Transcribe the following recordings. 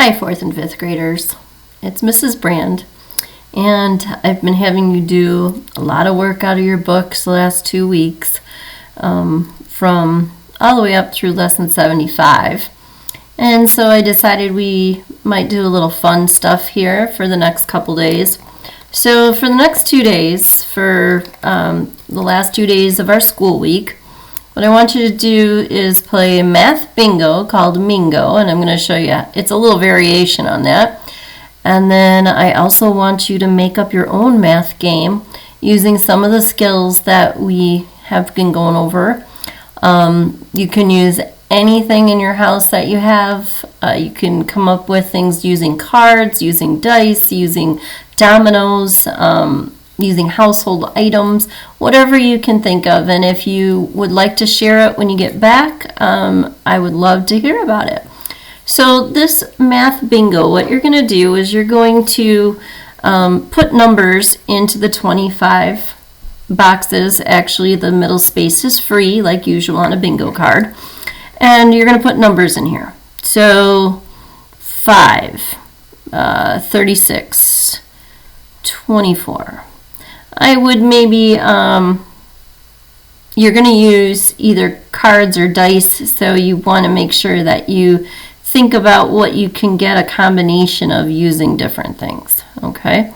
Hi, 4th and 5th graders. It's Mrs. Brand, and I've been having you do a lot of work out of your books the last 2 weeks, from all the way up through lesson 75. And so I decided we might do a little fun stuff here for the next couple days. So for the next 2 days, for the last 2 days of our school week, what I want you to do is play math bingo called Mingo, and I'm going to show you. It's a little variation on that. And then I also want you to make up your own math game using some of the skills that we have been going over. You can use anything in your house that you have. You can come up with things using cards, using dice, using dominoes, using household items, whatever you can think of. And if you would like to share it when you get back, I would love to hear about it. So this math bingo, what you're going to do is you're going to put numbers into the 25 boxes. Actually, the middle space is free, like usual on a bingo card. And you're going to put numbers in here. So 5, 36, 24. I would maybe, you're going to use either cards or dice, so you want to make sure that you think about what you can get a combination of using different things, okay?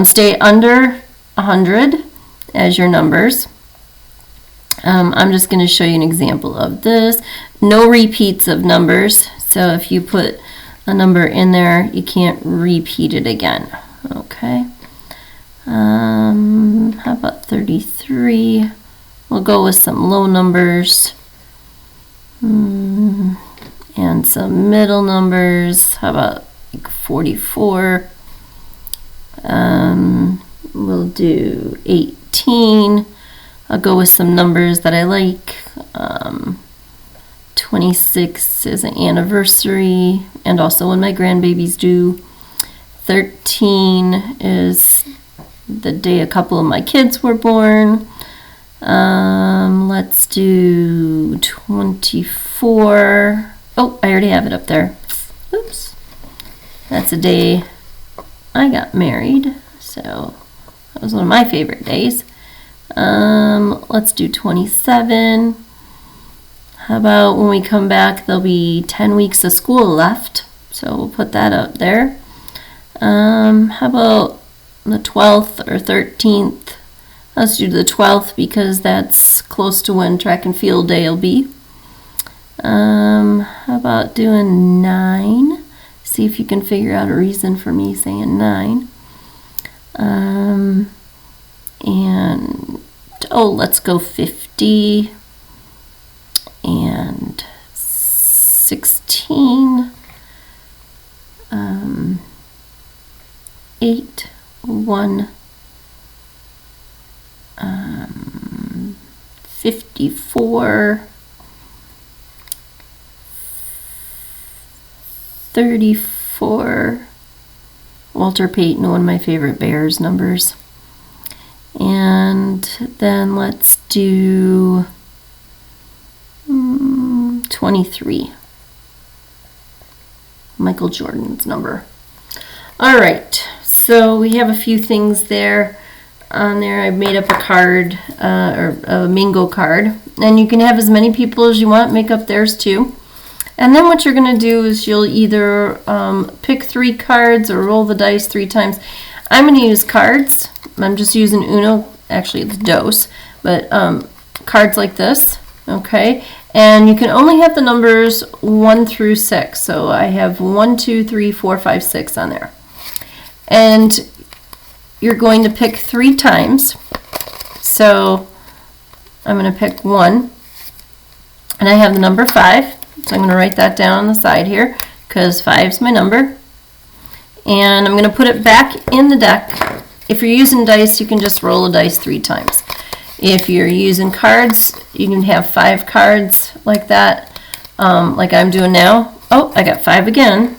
Stay under 100 as your numbers. I'm just going to show you an example of this. No repeats of numbers, so if you put a number in there, you can't repeat it again, okay? How about 33? We'll go with some low numbers and some middle numbers. How about like 44? We'll do 18. I'll go with some numbers that I like. 26 is an anniversary, and also when my grandbabies do. 13 is the day a couple of my kids were born. Let's do 24. Oh, I already have it up there. Oops. That's the day I got married, so that was one of my favorite days. Let's do 27. How about when we come back, there'll be 10 weeks of school left, so we'll put that up there. How about the 12th or 13th? Let's do the 12th because that's close to when track and field day will be. How about doing 9? See if you can figure out a reason for me saying 9. And let's go 50 and 16. 8, 1, 54, 34, Walter Payton, one of my favorite Bears numbers. And then let's do 23, Michael Jordan's number. All right, so we have a few things there. On there, I've made up a card, or a Mingo card, and you can have as many people as you want, make up theirs too. And then what you're going to do is you'll either pick 3 cards or roll the dice 3 times. I'm going to use cards. I'm just using Uno, actually it's dos, but cards like this, okay? And you can only have the numbers 1 through 6, so I have 1, 2, 3, 4, 5, 6 on there. And you're going to pick 3 times. So I'm going to pick 1. And I have the number 5. So I'm going to write that down on the side here because 5 is my number. And I'm going to put it back in the deck. If you're using dice, you can just roll a dice 3 times. If you're using cards, you can have 5 cards like that, like I'm doing now. Oh, I got 5 again.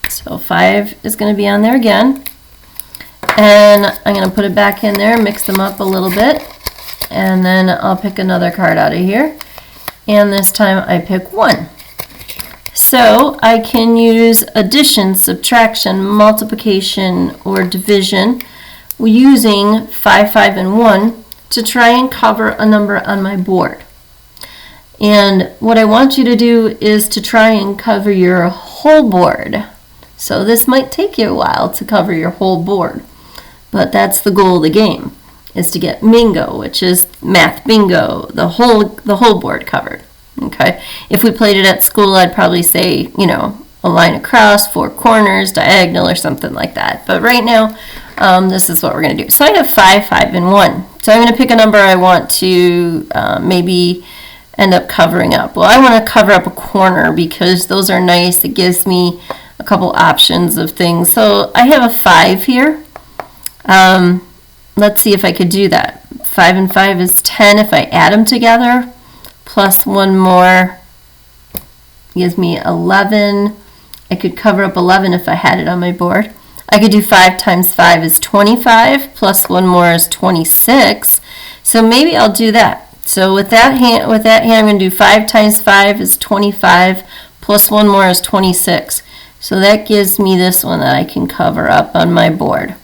So 5 is going to be on there again. And I'm going to put it back in there, mix them up a little bit, and then I'll pick another card out of here. And this time I pick 1. So I can use addition, subtraction, multiplication, or division using 5, 5, and 1 to try and cover a number on my board. And what I want you to do is to try and cover your whole board. So this might take you a while to cover your whole board, but that's the goal of the game, is to get bingo, which is math bingo, the whole board covered. Okay, if we played it at school, I'd probably say, you know, a line across, 4 corners, diagonal, or something like that. But right now, this is what we're going to do. So I have 5, 5, and 1. So I'm going to pick a number I want to maybe end up covering up. Well, I want to cover up a corner because those are nice. It gives me a couple options of things. So I have a 5 here. Let's see if I could do that. 5 and 5 is 10 if I add them together. Plus 1 more gives me 11. I could cover up 11 if I had it on my board. I could do 5 times 5 is 25, plus 1 more is 26. So maybe I'll do that. So with that hand, I'm going to do 5 times 5 is 25, plus 1 more is 26. So that gives me this one that I can cover up on my board.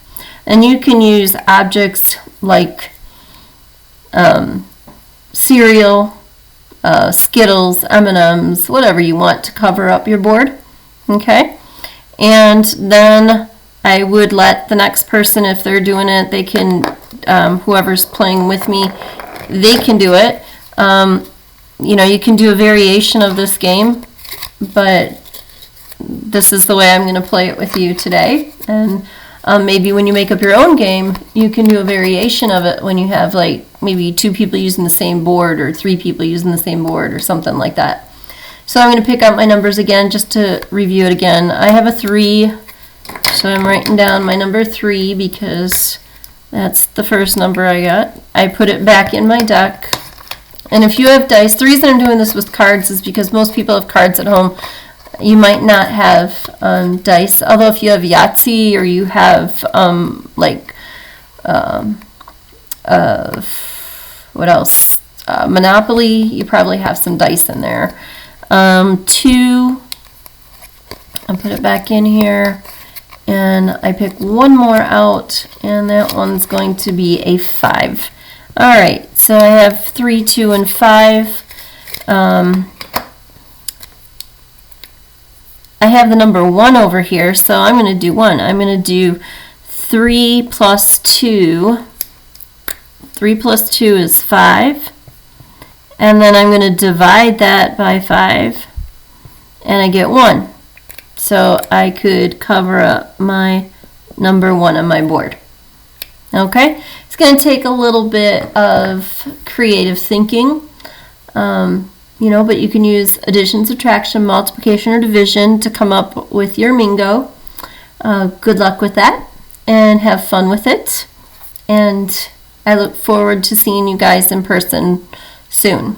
And you can use objects like cereal, Skittles, M&Ms, whatever you want to cover up your board. Okay? And then I would let the next person, if they're doing it, they can, whoever's playing with me, they can do it. You know, you can do a variation of this game, but this is the way I'm going to play it with you today. And maybe when you make up your own game, you can do a variation of it when you have like maybe 2 people using the same board or 3 people using the same board or something like that. So I'm going to pick out my numbers again just to review it again. I have a 3, so I'm writing down my number 3 because that's the first number I got. I put it back in my deck. And if you have dice, the reason I'm doing this with cards is because most people have cards at home. You might not have dice, although if you have Yahtzee or you have what else? Monopoly, you probably have some dice in there. 2, I put it back in here, and I pick 1 more out, and that one's going to be a 5. All right, so I have 3, 2, and 5. I have the number 1 over here, so I'm going to do 1. I'm going to do 3 plus 2. 3 plus 2 is 5. And then I'm going to divide that by 5, and I get 1. So I could cover up my number 1 on my board. Okay? It's going to take a little bit of creative thinking. You know, but you can use addition, subtraction, multiplication, or division to come up with your Mingo. Good luck with that, and have fun with it. And I look forward to seeing you guys in person soon.